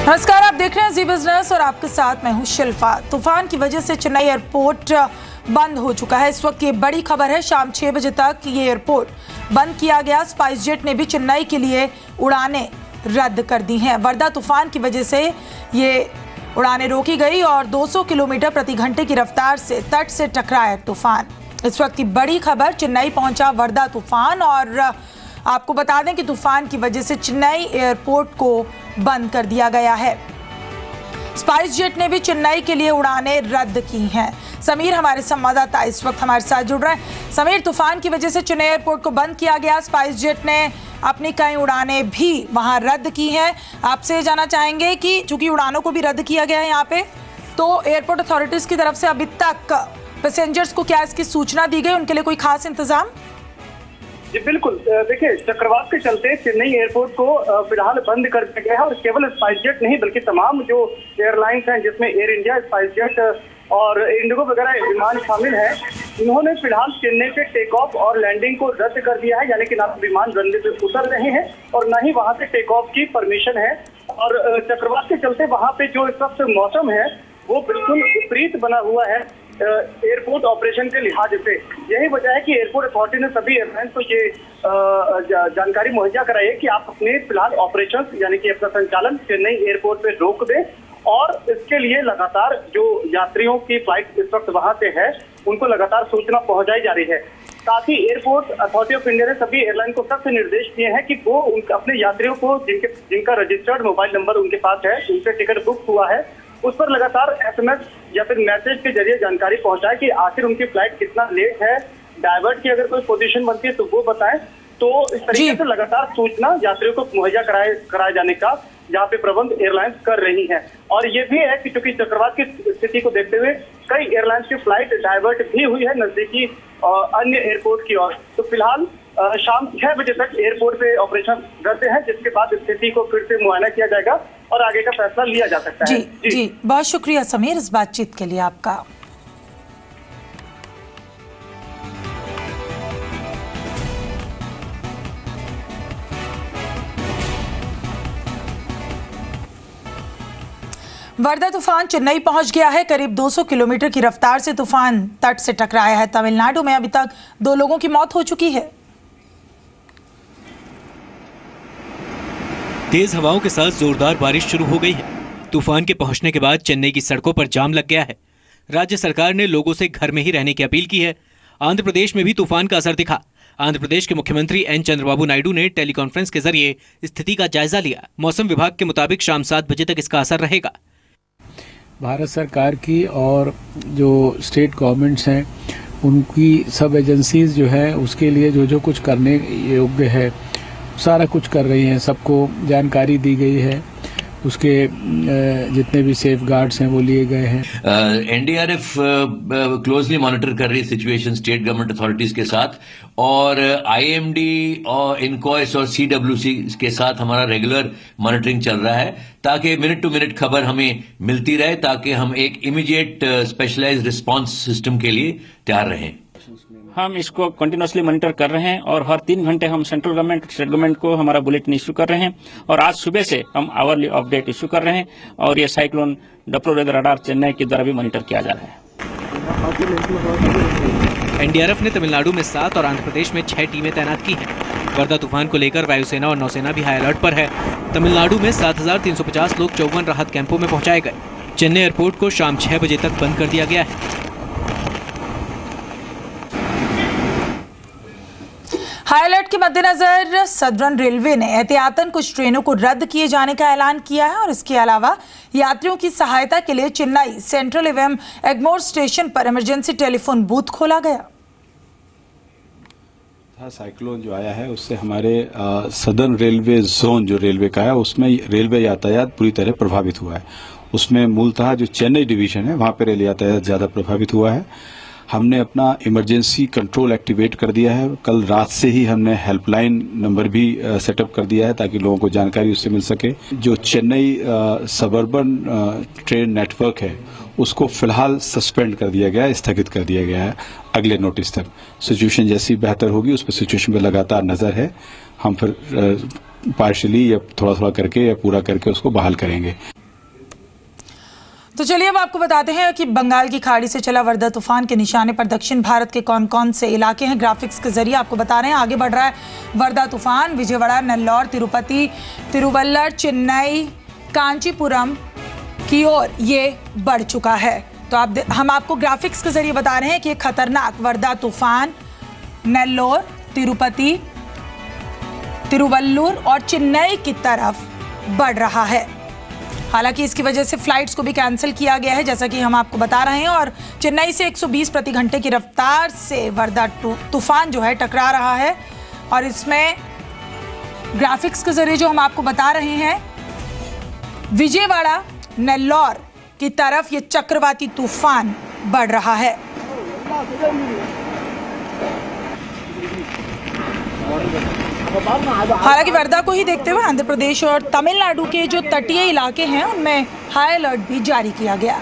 नमस्कार, आप देख रहे हैं जी बिजनेस और आपके साथ मैं हूं शिल्पा। तूफान की वजह से चेन्नई एयरपोर्ट बंद हो चुका है। इस वक्त ये बड़ी खबर है, शाम 6 बजे तक ये एयरपोर्ट बंद किया गया। स्पाइस जेट ने भी चेन्नई के लिए उड़ानें रद्द कर दी हैं। वर्धा तूफान की वजह से ये उड़ानें रोकी गई और 200 किलोमीटर प्रति घंटे की रफ्तार से तट से टकराया तूफान। इस वक्त की बड़ी खबर, चेन्नई पहुंचा वर्धा तूफान और आपको बता दें कि तूफान की वजह से चेन्नई एयरपोर्ट को बंद कर दिया गया है। स्पाइस जेट ने भी चेन्नई के लिए उड़ानें रद्द की हैं। समीर हमारे संवाददाता इस वक्त हमारे साथ जुड़ रहे हैं। समीर, तूफान की वजह से चेन्नई एयरपोर्ट को बंद किया गया, स्पाइस जेट ने अपनी कई उड़ानें भी वहां रद्द की हैं। आपसे जानना चाहेंगे कि चूंकि उड़ानों को भी रद्द किया गया है यहाँ पे, तो एयरपोर्ट अथॉरिटीज की तरफ से अभी तक पैसेंजर्स को क्या इसकी सूचना दी गई, उनके लिए कोई खास इंतजाम? जी बिल्कुल, देखिए चक्रवात के चलते चेन्नई एयरपोर्ट को फिलहाल बंद कर दिया गया है और केवल स्पाइस जेट नहीं बल्कि तमाम जो एयरलाइंस हैं जिसमें एयर इंडिया, स्पाइस जेट और इंडिगो वगैरह विमान शामिल हैं, इन्होंने फिलहाल चेन्नई से टेक ऑफ और लैंडिंग को रद्द कर दिया है। यानी कि ना विमान रनवे पे उतर रहे हैं और ना ही वहां से टेक ऑफ की परमिशन है। और चक्रवात के चलते वहां पे जो इस वक्त मौसम है वो बिल्कुल विपरीत बना हुआ है एयरपोर्ट ऑपरेशन के लिहाज से। यही वजह है कि एयरपोर्ट अथॉरिटी ने सभी एयरलाइंस को ये जानकारी मुहैया कराई है कि आप अपने फिलहाल ऑपरेशन यानी कि अपना संचालन चेन्नई एयरपोर्ट पे रोक दें और इसके लिए लगातार जो यात्रियों की फ्लाइट इस वक्त वहां से है उनको लगातार सूचना पहुंचाई जा रही है। साथ ही एयरपोर्ट अथॉरिटी ऑफ इंडिया ने सभी एयरलाइन को सख्त निर्देश दिए हैं कि वो अपने यात्रियों को जिनका रजिस्टर्ड मोबाइल नंबर उनके पास है, उनसे टिकट बुक हुआ है, उस पर लगातार SMS या फिर मैसेज के जरिए जानकारी पहुंचाए कि आखिर उनकी फ्लाइट कितना लेट है, डाइवर्ट की अगर कोई पोजीशन बनती है तो वो बताएं। तो इस तरीके से लगातार सूचना यात्रियों को मुहैया कराए जाने का यहाँ पे प्रबंध एयरलाइंस कर रही हैं। और ये भी है कि चूंकि चक्रवात की स्थिति को देखते हुए कई एयरलाइंस की फ्लाइट डाइवर्ट भी हुई है नजदीकी अन्य एयरपोर्ट की ओर। तो फिलहाल शाम 6 बजे तक एयरपोर्ट पे ऑपरेशन रद्द है, जिसके बाद स्थिति को फिर से मुआयना किया जाएगा और आगे का फैसला लिया जा सकता है। जी, बहुत शुक्रिया समीर इस बातचीत के लिए आपका। वर्धा तूफान चेन्नई पहुंच गया है। करीब 200 किलोमीटर की रफ्तार से तूफान तट से टकराया है। तमिलनाडु में अभी तक 2 लोगों की मौत हो चुकी है। तेज हवाओं के साथ जोरदार बारिश शुरू हो गई है। तूफान के पहुंचने के बाद चेन्नई की सड़कों पर जाम लग गया है। राज्य सरकार ने लोगों से घर में ही रहने की अपील की है। आंध्र प्रदेश में भी तूफान का असर दिखा। आंध्र प्रदेश के मुख्यमंत्री एन चंद्रबाबू नायडू ने टेलीकॉन्फ्रेंस के जरिए स्थिति का जायजा लिया। मौसम विभाग के मुताबिक शाम 7 बजे तक इसका असर रहेगा। भारत सरकार की और जो स्टेट गवर्नमेंट्स हैं उनकी सब एजेंसीज जो है उसके लिए जो कुछ करने योग्य है सारा कुछ कर रही हैं। सबको जानकारी दी गई है, उसके जितने भी सेफ गार्ड्स हैं वो लिए गए हैं। एनडीआरएफ क्लोजली मॉनिटर कर रही सिचुएशन स्टेट गवर्नमेंट अथॉरिटीज के साथ और आईएमडी और इनकॉइस और सीडब्ल्यूसी के साथ हमारा रेगुलर मॉनिटरिंग चल रहा है ताकि मिनट टू मिनट खबर हमें मिलती रहे ताकि हम एक इमीडिएट स्पेशलाइज्ड रिस्पांस सिस्टम के लिए तैयार रहें। हम इसको कंटिन्यूसली मॉनिटर कर रहे हैं और हर 3 घंटे हम सेंट्रल गवर्नमेंट, स्टेट गवर्नमेंट को हमारा बुलेटिन इश्यू कर रहे हैं और आज सुबह से हम आवरली अपडेट इश्यू कर रहे हैं और ये साइक्लोन डप्लो वेदर रडार चेन्नई के द्वारा भी मॉनिटर किया जा रहा है। एनडीआरएफ ने तमिलनाडु में 7 और आंध्र प्रदेश में 6 टीमें तैनात की हैं। वर्धा तूफान को लेकर वायुसेना और नौसेना भी हाई अलर्ट पर है। तमिलनाडु में 7,350 लोग 54 राहत कैंपों में पहुंचाए गए। चेन्नई एयरपोर्ट को शाम 6 बजे तक बंद कर दिया गया है। हाई अलर्ट के मद्देनजर सदर्न रेलवे ने एहतियातन कुछ ट्रेनों को रद्द किए जाने का ऐलान किया है और इसके अलावा यात्रियों की सहायता के लिए चेन्नई सेंट्रल एवं एग्मोर स्टेशन पर इमरजेंसी टेलीफोन बूथ खोला गया। साइक्लोन जो आया है उससे हमारे सदर्न रेलवे जोन जो रेलवे का है उसमें रेलवे यातायात पूरी तरह प्रभावित हुआ है। उसमें मूलतः जो चेन्नई डिवीजन है वहां पर रेल यातायात ज्यादा प्रभावित हुआ है। हमने अपना इमरजेंसी कंट्रोल एक्टिवेट कर दिया है। कल रात से ही हमने हेल्पलाइन नंबर भी सेटअप कर दिया है ताकि लोगों को जानकारी उससे मिल सके। जो चेन्नई सबर्बन ट्रेन नेटवर्क है उसको फिलहाल सस्पेंड कर दिया गया है, स्थगित कर दिया गया है अगले नोटिस तक। सिचुएशन जैसी बेहतर होगी उस पर सिचुएशन पर लगातार नजर है। हम फिर पार्शली या थोड़ा थोड़ा करके या पूरा करके उसको बहाल करेंगे। तो चलिए अब आपको बताते हैं कि बंगाल की खाड़ी से चला वर्धा तूफान के निशाने पर दक्षिण भारत के कौन कौन से इलाके हैं। ग्राफिक्स के जरिए आपको बता रहे हैं। आगे बढ़ रहा है वर्धा तूफान विजयवाड़ा, नेल्लौर, तिरुपति, तिरुवल्लर, चेन्नई, कांचीपुरम की ओर ये बढ़ चुका है। तो हम आपको ग्राफिक्स के जरिए बता रहे हैं कि खतरनाक वर्धा तूफान नेल्लौर, तिरुपति, तिरुवल्लुर और चेन्नई की तरफ बढ़ रहा है। हालांकि इसकी वजह से फ्लाइट्स को भी कैंसिल किया गया है, जैसा कि हम आपको बता रहे हैं। और चेन्नई से 120 प्रति घंटे की रफ्तार से वर्धा तूफान जो है टकरा रहा है। और इसमें ग्राफिक्स के जरिए जो हम आपको बता रहे हैं, विजयवाड़ा, नेल्लौर की तरफ ये चक्रवाती तूफान बढ़ रहा है। हालांकि वर्धा को ही देखते हुए आंध्र प्रदेश और तमिलनाडु के जो तटीय इलाके हैं उनमें हाई अलर्ट भी जारी किया गया।